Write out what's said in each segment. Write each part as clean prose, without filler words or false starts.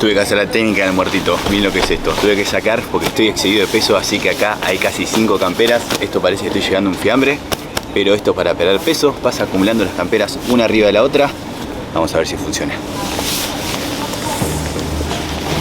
Tuve que hacer la técnica del muertito. Miren lo que es esto. Tuve que sacar porque estoy excedido de peso, así que acá hay casi 5 camperas. Esto parece que estoy llegando a un fiambre, pero esto para perder peso. Vas acumulando las camperas una arriba de la otra. Vamos a ver si funciona.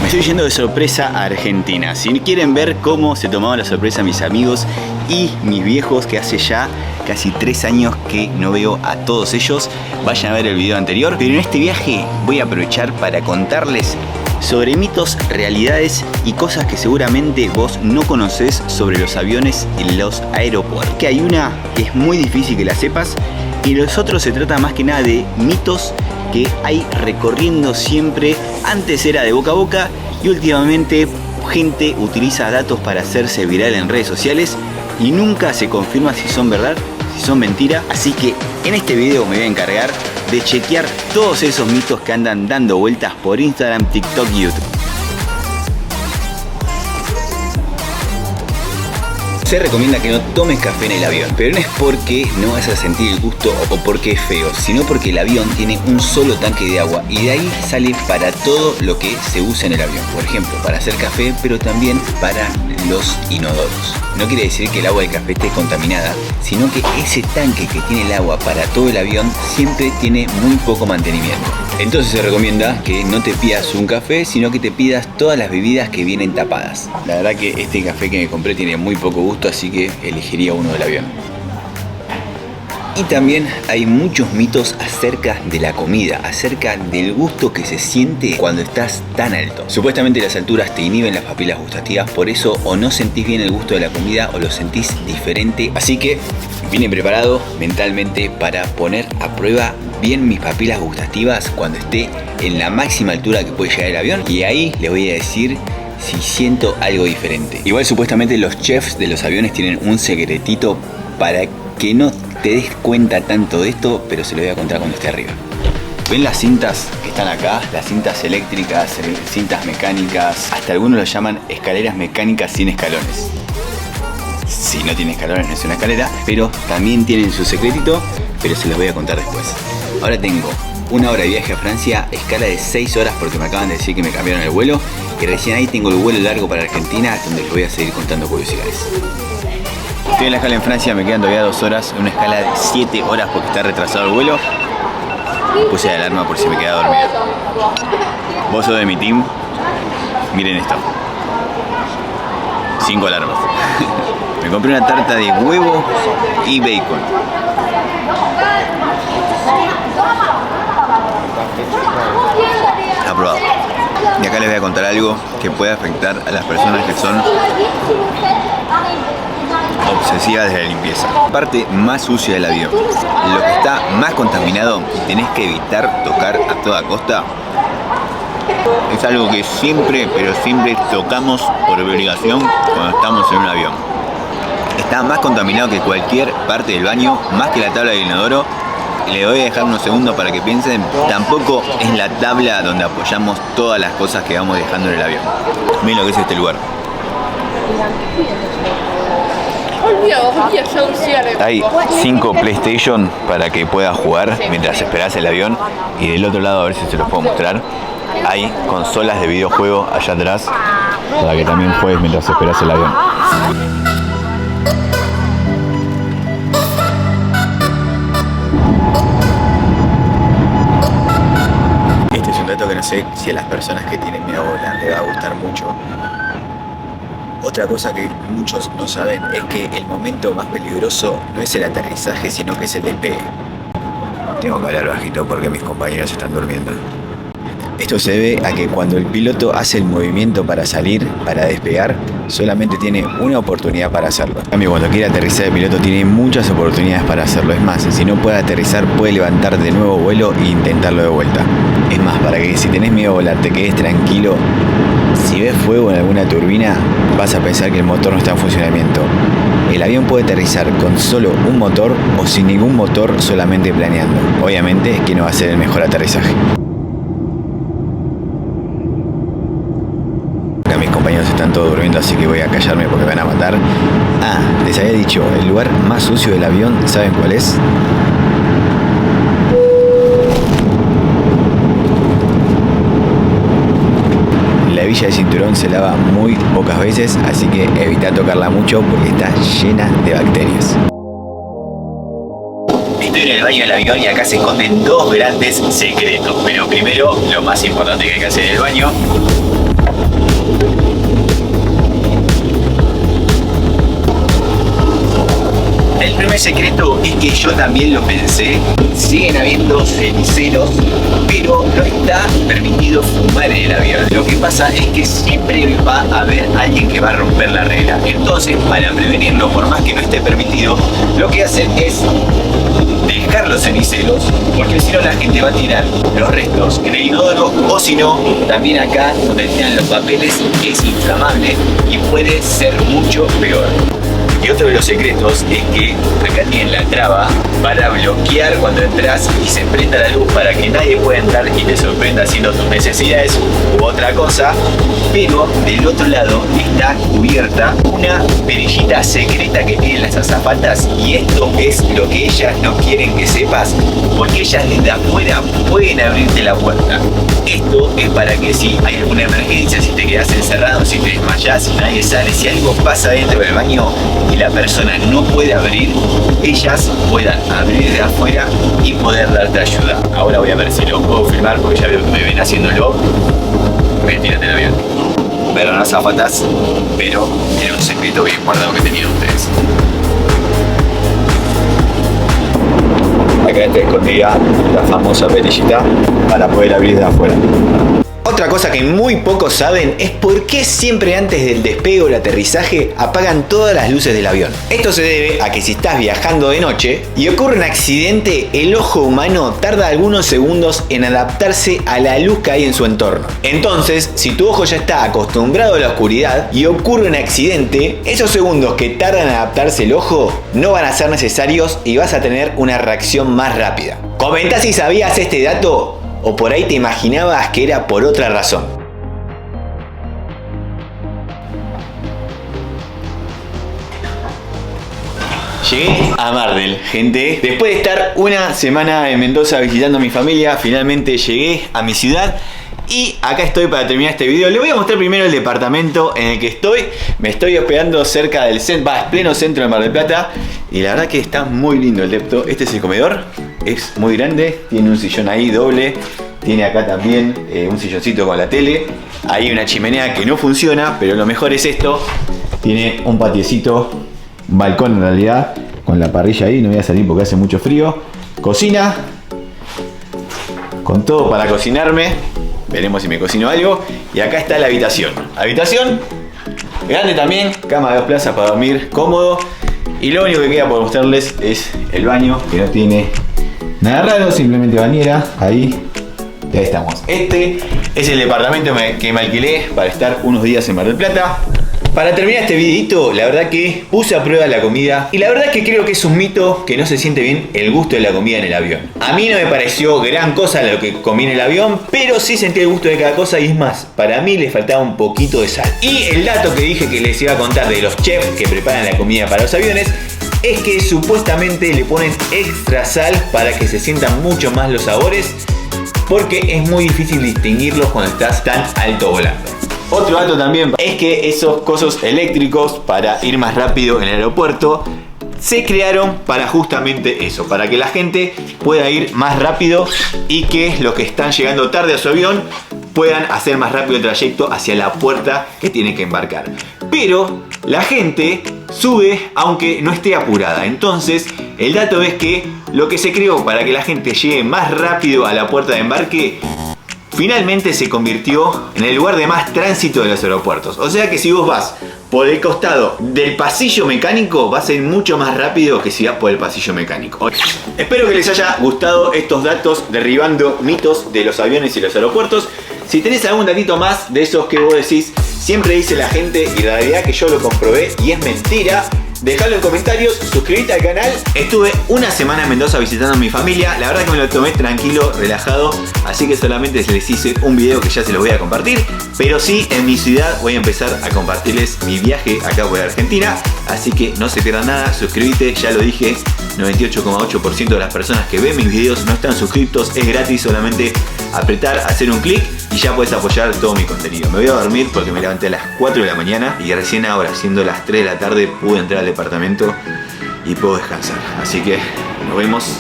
Me estoy yendo de sorpresa a Argentina. Si quieren ver cómo se tomaban la sorpresa mis amigos y mis viejos, que hace ya casi 3 años que no veo a todos ellos, vayan a ver el video anterior. Pero en este viaje voy a aprovechar para contarles sobre mitos, realidades y cosas que seguramente vos no conocés sobre los aviones en los aeropuertos. Que hay una que es muy difícil que la sepas, y los otros se trata más que nada de mitos que hay recorriendo siempre. Antes era de boca a boca y últimamente gente utiliza datos para hacerse viral en redes sociales y nunca se confirma si son verdad, si son mentira. Así que en este video me voy a encargar de chequear todos esos mitos que andan dando vueltas por Instagram, TikTok y YouTube. Se recomienda que no tomes café en el avión, pero no es porque no vas a sentir el gusto o porque es feo, sino porque el avión tiene un solo tanque de agua y de ahí sale para todo lo que se usa en el avión. Por ejemplo, para hacer café, pero también para los inodoros. No quiere decir que el agua del café esté contaminada, sino que ese tanque que tiene el agua para todo el avión siempre tiene muy poco mantenimiento. Entonces se recomienda que no te pidas un café, sino que te pidas todas las bebidas que vienen tapadas. La verdad que este café que me compré tiene muy poco gusto, así que elegiría uno del avión. Y también hay muchos mitos acerca de la comida, acerca del gusto que se siente cuando estás tan alto. Supuestamente las alturas te inhiben las papilas gustativas, por eso o no sentís bien el gusto de la comida o lo sentís diferente. Así que vine preparado mentalmente para poner a prueba bien mis papilas gustativas cuando esté en la máxima altura que puede llegar el avión, y ahí les voy a decir si siento algo diferente. Igual supuestamente los chefs de los aviones tienen un secretito para que no te des cuenta tanto de esto, pero se lo voy a contar cuando esté arriba. ¿Ven las cintas que están acá? Las cintas eléctricas, cintas mecánicas, hasta algunos lo llaman escaleras mecánicas sin escalones. Si no tiene escalones no es una escalera, pero también tienen su secretito, pero se los voy a contar después. Ahora tengo 1 hora de viaje a Francia, escala de 6 horas porque me acaban de decir que me cambiaron el vuelo, y recién ahí tengo el vuelo largo para Argentina, donde les voy a seguir contando curiosidades. Estoy en la escala en Francia, me quedan todavía 2 horas, una escala de 7 horas porque está retrasado el vuelo. Puse la alarma por si me quedaba dormido. Vos sos de mi team, miren esto. 5 alarmas. Me compré una tarta de huevo y bacon. Aprobado. Y acá les voy a contar algo que puede afectar a las personas que son obsesivas de la limpieza. La parte más sucia del avión, lo que está más contaminado, tenés que evitar tocar a toda costa. Es algo que siempre, pero siempre tocamos por obligación cuando estamos en un avión. Está más contaminado que cualquier parte del baño, más que la tabla del inodoro. Le voy a dejar unos segundos para que piensen. Tampoco es la tabla donde apoyamos todas las cosas que vamos dejando en el avión. Miren lo que es este lugar. Hay 5 PlayStation para que puedas jugar mientras esperás el avión. Y del otro lado, a ver si se los puedo mostrar, hay consolas de videojuego allá atrás para que también juegues mientras esperás el avión. Este es un dato que no sé si a las personas que tienen miedo a volar les va a gustar mucho. Otra cosa que muchos no saben es que el momento más peligroso no es el aterrizaje, sino que es el despegue. Tengo que hablar bajito porque mis compañeros están durmiendo. Esto se debe a que cuando el piloto hace el movimiento para salir, para despegar, solamente tiene una oportunidad para hacerlo. En cambio, cuando quiere aterrizar, el piloto tiene muchas oportunidades para hacerlo. Es más, si no puede aterrizar, puede levantar de nuevo vuelo e intentarlo de vuelta. Es más, para que si tenés miedo a volar, te quedes tranquilo. Si ves fuego en alguna turbina, vas a pensar que el motor no está en funcionamiento. El avión puede aterrizar con solo un motor o sin ningún motor, solamente planeando. Obviamente que no va a ser el mejor aterrizaje. Acá mis compañeros están todos durmiendo, así que voy a callarme porque me van a matar. Les había dicho, el lugar más sucio del avión, ¿saben cuál es? hebilla de cinturón se lava muy pocas veces, así que evita tocarla mucho porque está llena de bacterias. Estoy en el baño del avión y acá se esconden dos grandes secretos. Pero primero, lo más importante que hay que hacer en el baño. El primer secreto es que yo también lo pensé. Siguen habiendo ceniceros, pero no está permitido fumar en el avión. Lo que pasa es que siempre va a haber alguien que va a romper la regla. Entonces, para prevenirlo, por más que no esté permitido, lo que hacen es dejar los ceniceros, porque si no la gente va a tirar los restos en el inodoro, o si no, también acá donde tienen los papeles es inflamable y puede ser mucho peor. Y otro de los secretos es que acá tienen la traba para bloquear cuando entras y se prenda la luz para que nadie pueda entrar y te sorprenda haciendo tus necesidades u otra cosa. Pero del otro lado está cubierta una perillita secreta que tienen las azafatas, y esto es lo que ellas no quieren que sepas, porque ellas desde afuera pueden abrirte la puerta. Esto es para que si hay alguna emergencia, si te quedas encerrado, si te desmayas, si nadie sale, si algo pasa dentro del baño y la persona no puede abrir, ellas puedan abrir de afuera y poder darte ayuda. Ahora voy a ver si lo puedo filmar porque ya veo que me ven haciéndolo. Voy a tirar del avión. Pero no azafatas, pero era un secreto bien guardado que tenían ustedes. Acá está escondida la famosa perillita para poder abrir de afuera. Otra cosa que muy pocos saben es por qué siempre antes del despegue o el aterrizaje apagan todas las luces del avión. Esto se debe a que si estás viajando de noche y ocurre un accidente, el ojo humano tarda algunos segundos en adaptarse a la luz que hay en su entorno. Entonces, si tu ojo ya está acostumbrado a la oscuridad y ocurre un accidente, esos segundos que tardan en adaptarse el ojo no van a ser necesarios y vas a tener una reacción más rápida. Comenta si sabías este dato o por ahí te imaginabas que era por otra razón. Llegué a Mar del, gente. Después de estar una semana en Mendoza visitando a mi familia, finalmente llegué a mi ciudad. Y acá estoy para terminar este video. Le voy a mostrar primero el departamento en el que estoy. Me estoy hospedando cerca del centro, pleno centro de Mar del Plata. Y la verdad que está muy lindo el depto. Este es el comedor. Es muy grande. Tiene un sillón ahí doble. Tiene acá también un silloncito con la tele. Hay una chimenea que no funciona, pero lo mejor es esto. Tiene un patiecito, un balcón en realidad, con la parrilla ahí. No voy a salir porque hace mucho frío. Cocina. Con todo para cocinarme. Veremos si me cocino algo. Y acá está la habitación. Habitación grande también. Cama de 2 plazas para dormir cómodo. Y lo único que queda por mostrarles es el baño, que no tiene nada raro, simplemente bañera. Ahí estamos. Este es el departamento que me alquilé para estar unos días en Mar del Plata. Para terminar este videito, la verdad que puse a prueba la comida y la verdad que creo que es un mito que no se siente bien el gusto de la comida en el avión. A mí no me pareció gran cosa lo que comí en el avión, pero sí sentí el gusto de cada cosa y es más, para mí le faltaba un poquito de sal. Y el dato que dije que les iba a contar de los chefs que preparan la comida para los aviones es que supuestamente le ponen extra sal para que se sientan mucho más los sabores, porque es muy difícil distinguirlos cuando estás tan alto volando. Otro dato también es que esos cosos eléctricos para ir más rápido en el aeropuerto se crearon para justamente eso, para que la gente pueda ir más rápido y que los que están llegando tarde a su avión puedan hacer más rápido el trayecto hacia la puerta que tiene que embarcar. Pero la gente sube aunque no esté apurada. Entonces el dato es que lo que se creó para que la gente llegue más rápido a la puerta de embarque finalmente se convirtió en el lugar de más tránsito de los aeropuertos. O sea que si vos vas por el costado del pasillo mecánico, vas a ir mucho más rápido que si vas por el pasillo mecánico. Espero que les haya gustado estos datos derribando mitos de los aviones y los aeropuertos. Si tenés algún datito más de esos que vos decís, siempre dice la gente y la realidad que yo lo comprobé y es mentira, dejalo en comentarios, suscríbete al canal. Estuve una semana en Mendoza visitando a mi familia. La verdad que me lo tomé tranquilo, relajado. Así que solamente les hice un video que ya se los voy a compartir. Pero sí, en mi ciudad voy a empezar a compartirles mi viaje acá por Argentina. Así que no se pierdan nada, suscríbete, ya lo dije. 98,8% de las personas que ven mis videos no están suscritos. Es gratis, solamente apretar, hacer un clic y ya puedes apoyar todo mi contenido. Me voy a dormir porque me levanté a las 4 de la mañana y recién ahora, siendo las 3 de la tarde, pude entrar al departamento y puedo descansar. Así que nos vemos.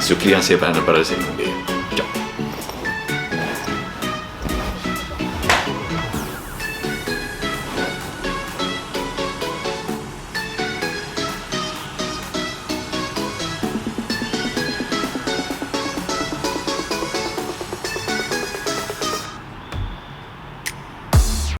Suscríbanse para no perderse ningún video.